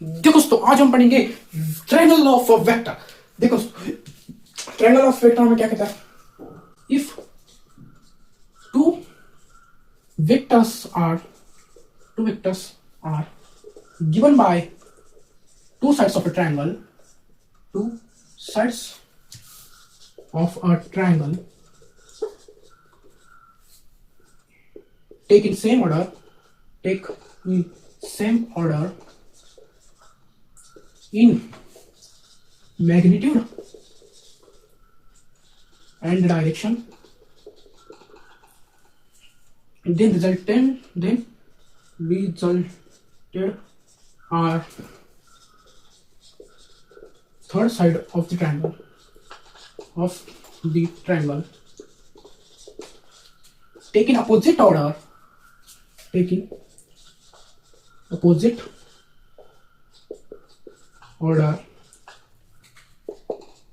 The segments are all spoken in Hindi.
देखो दोस्तों, आज हम पढ़ेंगे ट्रायंगल ऑफ अ वेक्टर। देखो ट्रायंगल ऑफ वेक्टर में क्या कहता है, if two vectors are given by two sides of a triangle take in same order in magnitude and direction, then resulted are third side of the triangle taken opposite order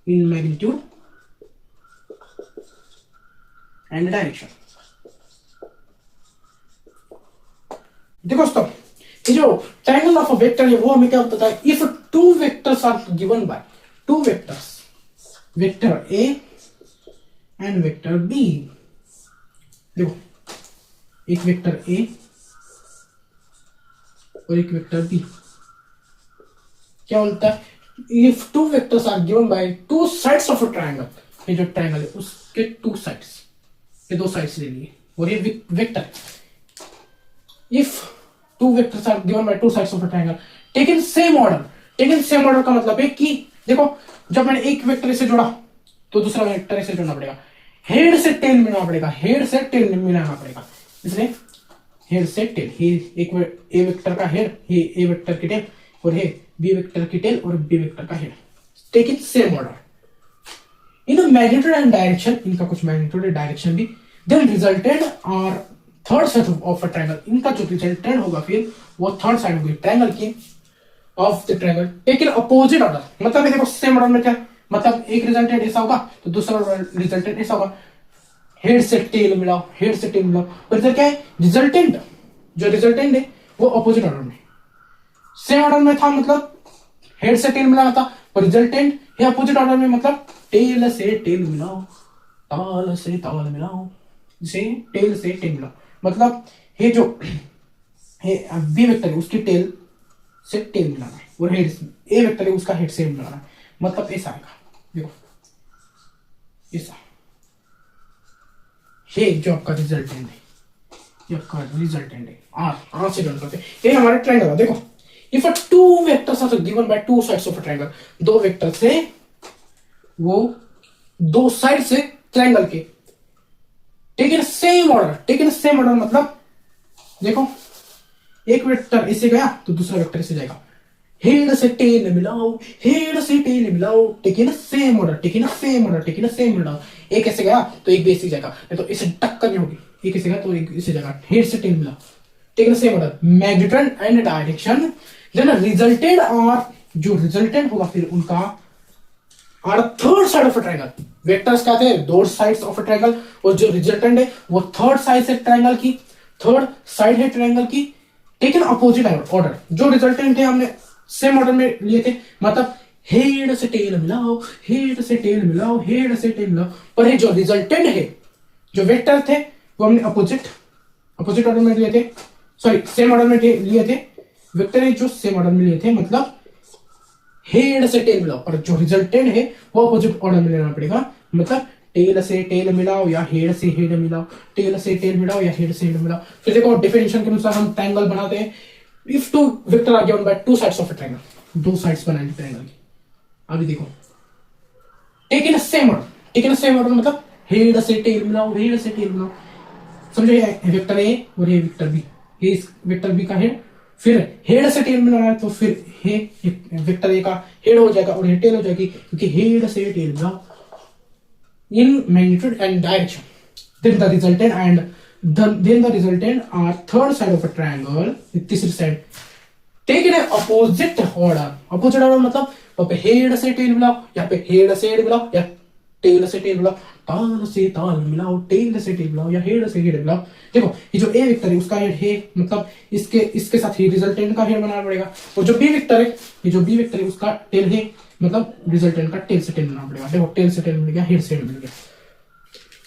in magnitude and direction। देखो दोस्तों, ये जो ट्रायंगल ऑफ अ वेक्टर है वो हमें क्या बताता है, if two vectors are given by two vectors, vector A and vector B. देखो एक वेक्टर ए और एक वेक्टर बी, क्या बोलता है, if two vectors are given by two sides of a triangle, ये जो ट्रायंगल है उसके टू साइड्स, ये दो साइड्स ले लिए और ये vector. If two vectors are given by two sides of a triangle taken same order का मतलब है कि देखो जब मैंने एक वेक्टर से जोड़ा तो दूसरा वेक्टर से जोड़ना पड़ेगा, हेड से टेल मिलाना पड़ेगा, इसलिए हेड से टेल, एक ए वेक्टर का हेड, ए वेक्टर की टेल, और है बी वेक्टर की टेल और बी वेक्टर का head, take it same order in magnitude and direction, इनका कुछ मैग्नीट्यूड एंड डायरेक्शन भी, then resulted R third side of a triangle, इनका जो रिजल्टेंट होगा फिर वो थर्ड साइड होगी ट्रायंगल की of the triangle take in opposite order. मतलब देखो सेम ऑर्डर में क्या, मतलब एक रिजल्टेंट ऐसा होगा तो दूसरा रिजल्टेंट ऐसा होगा, हेड से टेल मिलाओ, और इधर क्या है, रिजल्टेंट है वो अपोजिट ऑर्डर में, सेम ऑर्डर में था मतलब हेड से टेल मिलाना था, और रिजल्टेंट है अपोजिट ऑर्डर में, मतलब टेल से टेल मिलाओ, ताल से ताल मिलाओ, जैसे टेल से टेल मिलाओ, मतलब ये जो है बी वेक्टर है उसकी टेल से टेल मिलाना है, और हेड ए वेक्टर है उसका हेड से मिलाना है, मतलब ऐसा आएगा। देखो ऐसा, ये जो आपका रिजल्टेंट है, आर से डन करते हैं, ये हमारा ट्रायंगल है। देखो if two vectors are given by two sides of a triangle, दो वेक्टर से वो दो साइड से ट्रायंगल के टेक इन सेम ऑर्डर, मतलब देखो एक वेक्टर ऐसे गया तो दूसरा वेक्टर ऐसे जाएगा, हेड से टेल मिलाओ, टेक इन सेम ऑर्डर, एक ऐसे गया तो एक भी ऐसे जाएगा, नहीं तो इसे टक्कर नहीं होगी, एक ऐसे गया तो एक ऐसे जाएगा, हेड से टेल मिलाओ, take in same order magnitude and direction, then resultant R, जो रिजल्टेंट होगा फिर उनका R third side of a triangle, vectors क्या थे, दो साइड्स ऑफ अ ट्रायंगल, और जो रिजल्टेंट है वो थर्ड साइड है ट्रायंगल की, टेकन अपोजिट ऑर्डर, जो रिजल्टेंट है हमने सेम ऑर्डर में लिए थे, मतलब हेड से टेल मिलाओ, पर ये जो रिजल्टेंट है, जो वेक्टर थे वो हमने अपोजिट ऑर्डर में लिए थे, सेम ऑर्डर में लिए थे, वेक्टर है जो सेम ऑर्डर में लिए थे, मतलब हेड से टेल मिलाओ, और जो रिजल्टेंट है वो अपोजिट ऑर्डर में लेना पड़ेगा, मतलब टेल से टेल मिलाओ या हेड से हेड मिलाओ, फिर देखो डेफिनेशन के अनुसार हम ट्रायंगल बनाते हैं, if two vector are given by two sides of a triangle, दो साइड्स बनाएंगे ट्रायंगल की। अभी देखो टेक इन सेम ऑर्डर, मतलब हेड से टेल मिलाओ, समझो ये वेक्टर ए और ये वेक्टर बी, ये इस वेक्टर बी का हेड, फिर हेड से टेल मिलाना है तो फिर वेक्टर ए का हेड हो जाएगा और ये टेल हो जाएगी, क्योंकि हेड से टेल मिलाओ in magnitude and direction, then the resultant are third side of a triangle, तीसरी side take in opposite order, मतलब वहां पे हेड से टेल मिलाओ, यहाँ पे हेड से हेड मिलाओ, या टेल से टेल मिलाओ, ताल से ताल मिलाओ, टेल से टेल मिलाओ या हेड से हेड मिलाओ। देखो ये जो ए वेक्टर है उसका हेड है, मतलब इसके इसके साथ ही रिजल्टेंट का हेड बनाना पड़ेगा। और जो बी वेक्टर है, ये जो बी वेक्टर है उसका टेल है, मतलब रिजल्टेंट का टेल से टेल बनाना पड़ेगा। देखो टेल से टेल मिल गया, हेड से हेड मिल गया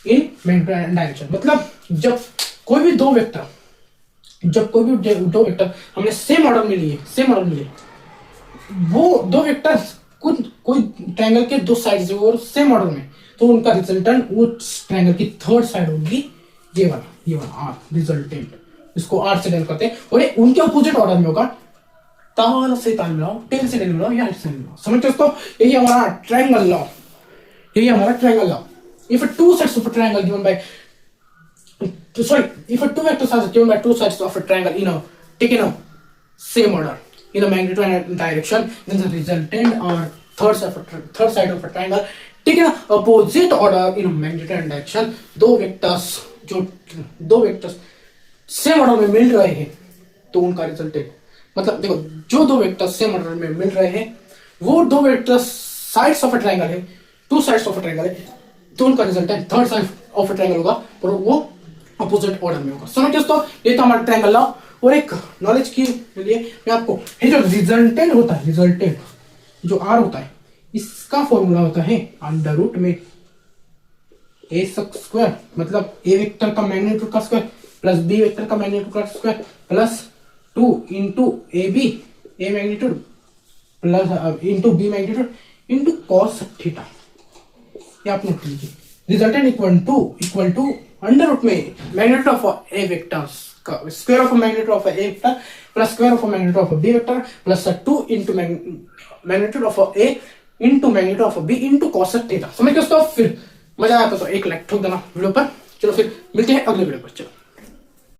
इन मैग्नेटिक डायरेक्शन। मतलब जब कोई भी दो वेक्टर हमने सेम ऑर्डर में लिए, वो दो वेक्टर कुछ कोई ट्रायंगल के दो साइड्स है और सेम ऑर्डर में, तो उनका रिजल्टेंट उस ट्रायंगल की थर्ड साइड होगी ये वाला आर रिजल्टेंट, इसको आर से डेल करते हैं। और ये उनके अपोजिट ऑर्डर में होगा, ताल से ताल मिलाओ, टेल से टेल मिलाओ या हेड से हेड मिलाओ। समझते हो? यही हमारा triangle law, if two sides of a triangle given by if two vectors are given by two sides of a triangle taken a same order in a magnitude and direction, then the resultant or third side of a triangle taken a opposite order in a magnitude and direction, दो वेक्टर्स सेम ऑर्डर में मिल रहे हैं तो उनका रिजल्टेंट, मतलब देखो जो दो वेक्टर्स सेम ऑर्डर में मिल रहे हैं वो दो vectors sides of a triangle है, two sides of a triangle है, तो उनका resultant third side of a triangle होगा और वो अपोजिट ऑर्डर में होगा। समझ दोस्तों, ये तो हमारा ट्रायंगल लॉ। और एक नॉलेज के लिए मैं आपको, ये जो रिजल्टेंट होता है, रिजल्टेंट जो आर होता है, इसका फॉर्मूला होता है अंडर रूट में ए स्क्वायर, मतलब ए वेक्टर का मैग्नीट्यूड का स्क्वायर प्लस बी वेक्टर का मैग्नीट्यूड का square plus 2 into A B A magnitude plus into B magnitude into cos theta. ये आप नोट लीजिए, resultant equal to under root में मैग्नीट्यूड ऑफ ए वेक्टर का square of magnitude of A vector plus square of magnitude of B vector plus 2 into magnitude of A into magnitude of B into cos theta. समझ गए दोस्तों? फिर मजा आता तो एक लाइक ठोक देना वीडियो पर। चलो फिर मिलते हैं अगले वीडियो पर। चलो।